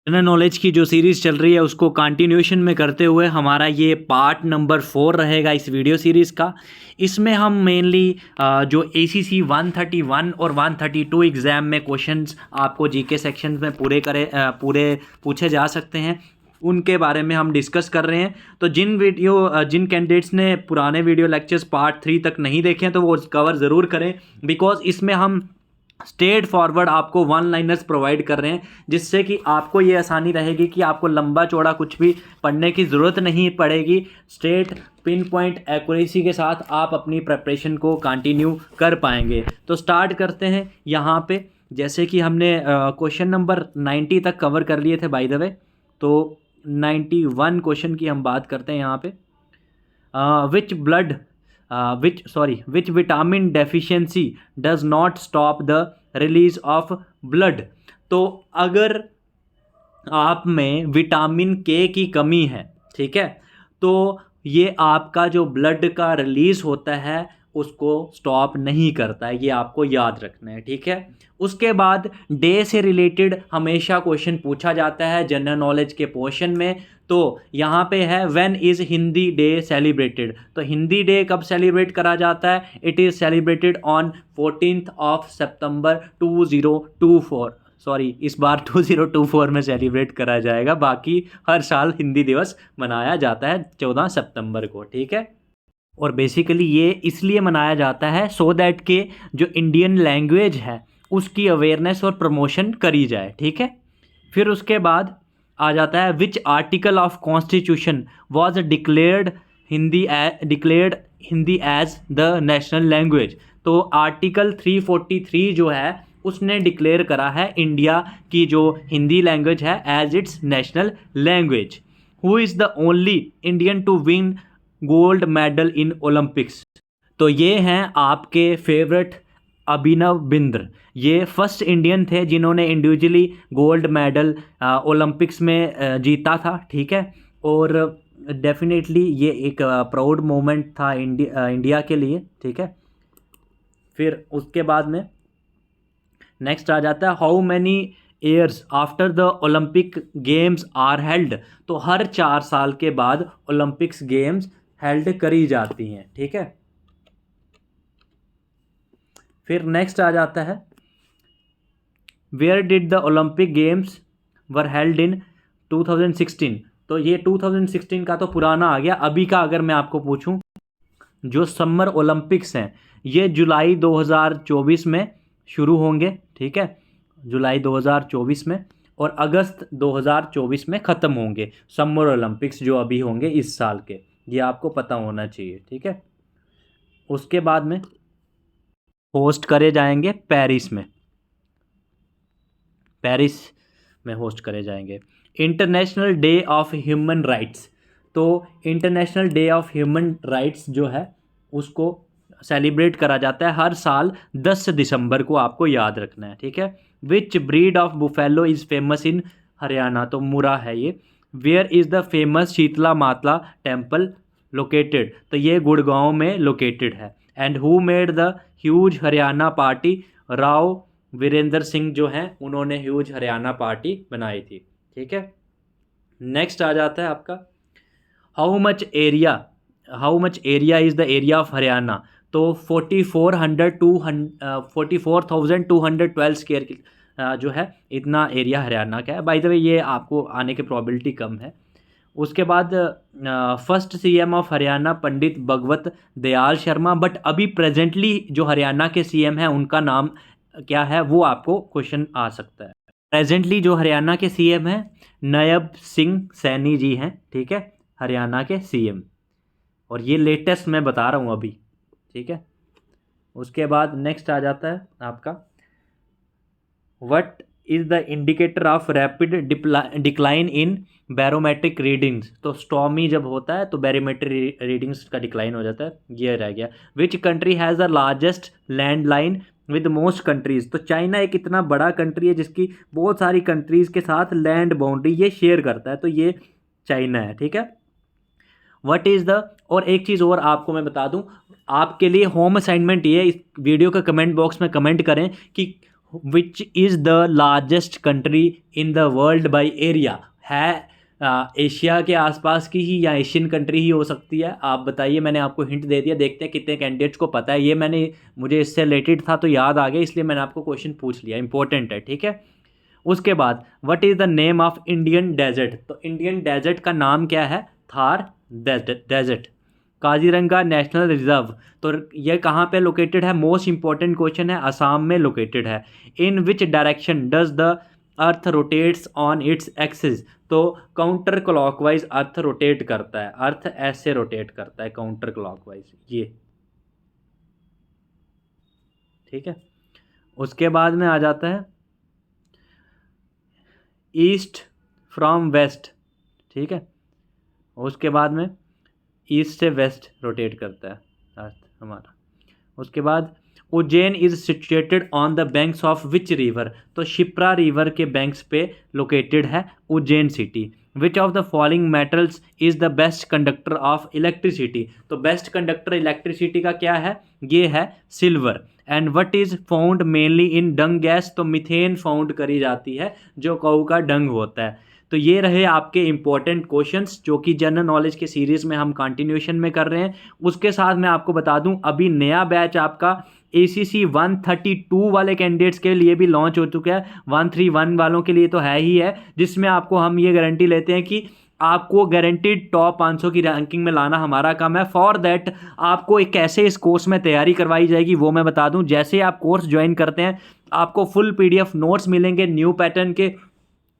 General knowledge की जो series चल रही है उसको कंटिन्यूशन में करते हुए हमारा ये पार्ट नंबर 4 रहेगा इस वीडियो सीरीज़ का। इसमें हम मेनली जो ACC 131 और 132 एग्ज़ाम में क्वेश्चंस आपको जीके सेक्शन में पूरे पूछे जा सकते हैं, उनके बारे में हम डिस्कस कर रहे हैं। तो जिन कैंडिडेट्स ने पुराने वीडियो लेक्चर्स पार्ट 3 तक नहीं देखे हैं तो वो कवर ज़रूर करें, बिकॉज इसमें हम स्ट्रेट फॉरवर्ड आपको वन लाइनर्स प्रोवाइड कर रहे हैं, जिससे कि आपको ये आसानी रहेगी कि आपको लंबा चौड़ा कुछ भी पढ़ने की ज़रूरत नहीं पड़ेगी। स्ट्रेट पिन पॉइंट एक्यूरेसी के साथ आप अपनी प्रिपरेशन को कंटिन्यू कर पाएंगे। तो स्टार्ट करते हैं यहाँ पे। जैसे कि हमने क्वेश्चन नंबर 90 तक कवर कर लिए थे बाय द वे, तो 91 क्वेश्चन की हम बात करते हैं यहाँ पे। which vitamin deficiency does not stop the release of blood। तो अगर आप में विटामिन के की कमी है, ठीक है, तो ये आपका जो ब्लड का रिलीज होता है उसको स्टॉप नहीं करता है, ये आपको याद रखना है, ठीक है। उसके बाद डे से रिलेटेड हमेशा क्वेश्चन पूछा जाता है जनरल नॉलेज के पोर्शन में। तो यहाँ पे है when is Hindi day celebrated. तो हिंदी डे कब सेलिब्रेट करा जाता है? It is celebrated on 14 September 2024। Sorry, इस बार 2024 में सेलिब्रेट करा जाएगा, बाकी हर साल हिंदी दिवस मनाया जाता है 14 सितंबर को, ठीक है। और बेसिकली ये इसलिए मनाया जाता है सो दैट के जो इंडियन लैंग्वेज है उसकी अवेयरनेस और प्रमोशन करी जाए, ठीक है। फिर उसके बाद आ जाता है which article of constitution was declared Hindi as the national language. तो आर्टिकल 343 जो है उसने डिक्लेयर करा है इंडिया की जो हिंदी लैंग्वेज है as its national language. Who is the only Indian to win gold medal in Olympics. तो ये हैं आपके फेवरेट अभिनव बिंद्र। ये फर्स्ट इंडियन थे जिन्होंने इंडिविजुअली गोल्ड मेडल ओलंपिक्स में जीता था, ठीक है। और डेफिनेटली ये एक प्राउड मोमेंट था इंडिया के लिए, ठीक है। फिर उसके बाद में नेक्स्ट आ जाता है how many years after the Olympic games are held. तो हर 4 साल के बाद ओलंपिक्स गेम्स हेल्ड करी जाती हैं, ठीक है। फिर नेक्स्ट आ जाता है where did the Olympic games were held in 2016। तो ये 2016 का तो पुराना आ गया। अभी का अगर मैं आपको पूछूं, जो समर ओलंपिक्स हैं ये जुलाई 2024 में शुरू होंगे, ठीक है, जुलाई 2024 में, और अगस्त 2024 में ख़त्म होंगे समर ओलंपिक्स जो अभी होंगे इस साल के। ये आपको पता होना चाहिए, ठीक है। उसके बाद में होस्ट करे जाएंगे पेरिस में होस्ट करे जाएंगे। International day of human rights. तो international day of human rights जो है उसको सेलिब्रेट करा जाता है हर साल 10 दिसंबर को, आपको याद रखना है, ठीक है। Which breed of buffalo is famous in Haryana. तो मुरा है ये। Where is the famous Sheetla Mata temple located. तो ये गुड़गांव में लोकेटेड है। And who made the huge Haryana party. Rao Virender Singh जो हैं उन्होंने ह्यूज हरियाणा पार्टी बनाई थी, ठीक है। नेक्स्ट आ जाता है आपका how much area is the area of Haryana. तो 44,212 स्क्वायर जो है इतना एरिया हरियाणा का है। बाय द वे ये आपको आने की प्रोबेबिलिटी कम है। उसके बाद first CM of Haryana Pandit Bhagwat Dayal Sharma. But अभी प्रेजेंटली जो हरियाणा के सीएम हैं उनका नाम क्या है वो आपको क्वेश्चन आ सकता है। प्रेजेंटली जो हरियाणा के सीएम हैं नायब सिंह सैनी जी हैं, ठीक है, हरियाणा के सीएम। और ये लेटेस्ट मैं बता रहा हूँ अभी, ठीक है। उसके बाद नेक्स्ट आ जाता है आपका what is the indicator of rapid decline in barometric readings. तो स्टॉर्मी जब होता है तो बैरोमेट्रिक रीडिंग्स का डिक्लाइन हो जाता है, ये रह गया। Which country has the largest land line with most countries. तो चाइना एक इतना बड़ा कंट्री है जिसकी बहुत सारी कंट्रीज़ के साथ लैंड बाउंड्री ये शेयर करता है, तो ये चाइना है, ठीक है। व्हाट इज़ द, और एक चीज़ और आपको मैं बता दूं, आपके लिए होम असाइनमेंट ये इस वीडियो के कमेंट बॉक्स में कमेंट करें कि which is the largest country in the world by area, है एशिया के आसपास की ही या एशियन कंट्री ही हो सकती है? आप बताइए, मैंने आपको हिंट दे दिया, देखते हैं कितने कैंडिडेट्स को पता है। ये मुझे इससे रिलेटेड था तो याद आ गया, इसलिए मैंने आपको क्वेश्चन पूछ लिया, इंपॉर्टेंट है, ठीक है। उसके बाद what is the name of Indian desert, तो इंडियन डेजर्ट का नाम क्या है? Thar desert. Kaziranga national reserve, तो ये कहाँ पे लोकेटेड है? मोस्ट इंपॉर्टेंट क्वेश्चन है, असम में लोकेटेड है। In which direction does the earth rotates on its axis, तो काउंटर क्लॉकवाइज अर्थ रोटेट करता है, अर्थ ऐसे रोटेट करता है काउंटर क्लॉकवाइज, ये ठीक है। उसके बाद में आ जाता है ईस्ट फ्रॉम वेस्ट, ठीक है। उसके बाद में ईस्ट से वेस्ट रोटेट करता है अर्थ हमारा। उसके बाद Ujjain is situated on the banks of which river, तो शिप्रा रिवर के बैंक्स पे लोकेटेड है Ujjain city. Which of the following metals is the best conductor of electricity, तो बेस्ट कंडक्टर इलेक्ट्रिसिटी का क्या है? ये है silver. And what is found mainly in dung gas, तो मिथेन फाउंड करी जाती है जो कऊ का डंग होता है। तो ये रहे आपके इंपॉर्टेंट क्वेश्चंस जो कि जनरल नॉलेज के सीरीज़ में हम कंटिन्यूएशन में कर रहे हैं। उसके साथ मैं आपको बता दूं, अभी नया बैच आपका ACC 132 वाले कैंडिडेट्स के लिए भी लॉन्च हो चुका है, 131 वालों के लिए तो है ही है, जिसमें आपको हम ये गारंटी लेते हैं कि आपको गारंटीड टॉप 500 की रैंकिंग में लाना हमारा काम है। फॉर दैट आपको एक कैसे इस कोर्स में तैयारी करवाई जाएगी वो मैं बता दूं। जैसे आप कोर्स ज्वाइन करते हैं आपको फुल PDF नोट्स मिलेंगे न्यू पैटर्न के,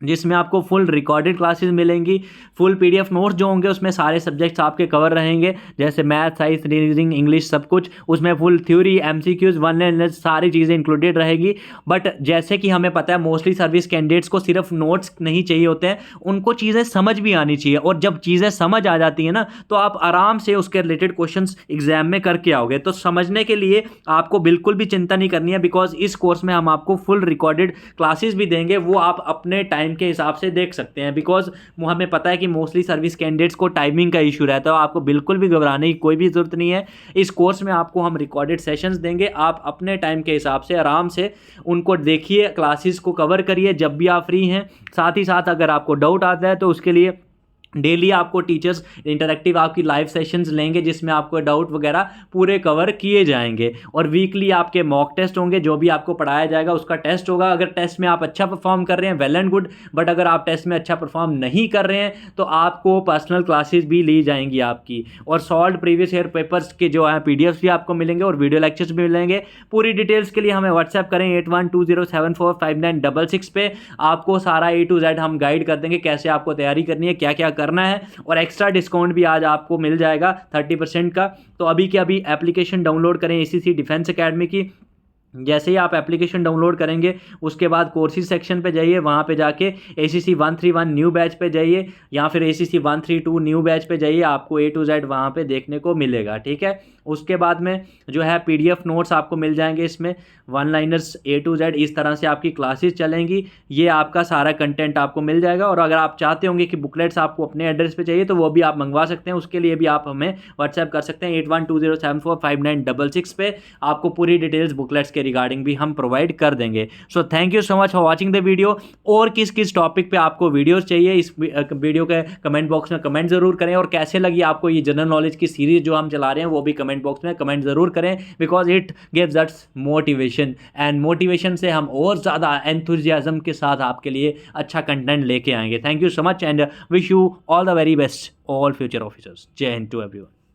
जिसमें आपको फुल रिकॉर्डेड क्लासेस मिलेंगी। फुल PDF नोट्स जो होंगे उसमें सारे सब्जेक्ट्स आपके कवर रहेंगे, जैसे मैथ, साइंस, रीजनिंग, इंग्लिश, सब कुछ। उसमें full theory, MCQs, one liner, सारी चीज़ें इंक्लूडेड रहेगी। बट जैसे कि हमें पता है मोस्टली सर्विस कैंडिडेट्स को सिर्फ नोट्स नहीं चाहिए होते हैं, उनको चीज़ें समझ भी आनी चाहिए। और जब चीज़ें समझ आ जाती हैं ना तो आप आराम से उसके रिलेटेड क्वेश्चन एग्जाम में करके आओगे। तो समझने के लिए आपको बिल्कुल भी चिंता नहीं करनी है, बिकॉज इस कोर्स में हम आपको फुल रिकॉर्डेड क्लासेस भी देंगे, वो आप अपने टाइम के हिसाब से देख सकते हैं। बिकॉज हमें पता है कि मोस्टली सर्विस कैंडिडेट्स को टाइमिंग का इशू रहता है, आपको बिल्कुल भी घबराने की कोई भी जरूरत नहीं है। इस कोर्स में आपको हम रिकॉर्डेड सेशंस देंगे, आप अपने टाइम के हिसाब से आराम से उनको देखिए, क्लासेस को कवर करिए जब भी आप फ्री हैं। साथ ही साथ अगर आपको डाउट आता है तो उसके लिए डेली आपको टीचर्स इंटरेक्टिव आपकी लाइव सेशंस लेंगे, जिसमें आपको डाउट वगैरह पूरे कवर किए जाएंगे। और वीकली आपके मॉक टेस्ट होंगे, जो भी आपको पढ़ाया जाएगा उसका टेस्ट होगा। अगर टेस्ट में आप अच्छा परफॉर्म कर रहे हैं वेल एंड गुड, बट अगर आप टेस्ट में अच्छा परफॉर्म नहीं कर रहे हैं तो आपको पर्सनल क्लासेस भी ली जाएंगी आपकी। और सॉल्व प्रीवियस ईयर पेपर्स के जो है PDFs भी आपको मिलेंगे और वीडियो लेक्चर्स भी मिलेंगे। पूरी डिटेल्स के लिए हमें व्हाट्सएप करें 8120745966 पे। आपको सारा A to Z हम गाइड कर देंगे, कैसे आपको तैयारी करनी है, क्या क्या करना है। और एक्स्ट्रा डिस्काउंट भी आज आपको मिल जाएगा 30% का। तो अभी के अभी एप्लीकेशन डाउनलोड करें ACC डिफेंस एकेडमी की। जैसे ही आप एप्लीकेशन डाउनलोड करेंगे उसके बाद कोर्सेज सेक्शन पे जाइए, वहाँ पे जाके ACC 131 न्यू बैच पे जाइए या फिर ACC 132 न्यू बैच पे जाइए, आपको A to Z वहाँ पे देखने को मिलेगा, ठीक है। उसके बाद में जो है PDF नोट्स आपको मिल जाएंगे, इसमें one liners A to Z, इस तरह से आपकी क्लासेस चलेंगी। ये आपका सारा कंटेंट आपको मिल जाएगा। और अगर आप चाहते होंगे कि बुकलेट्स आपको अपने एड्रेस पे चाहिए तो वो भी आप मंगवा सकते हैं, उसके लिए भी आप हमें व्हाट्सएप कर सकते हैं 8120745966 पे। आपको पूरी डिटेल्स बुकलेट्स के रिगार्डिंग भी हम प्रोवाइड कर देंगे। So thank you so much for watching the video. और किस किस टॉपिक पे आपको वीडियोस चाहिए इस वीडियो के कमेंट बॉक्स में कमेंट जरूर करें। और कैसे लगी आपको ये जनरल नॉलेज की सीरीज जो हम चला रहे हैं वो भी कमेंट बॉक्स में कमेंट जरूर करें, because it gives us motivation, and motivation से हम और ज़्यादा एंथुजियाज्म के साथ आपके लिए अच्छा कंटेंट लेके आएंगे। Thank you so much and wish you all the very best all future officers. जय हिंद टू एवरीवन।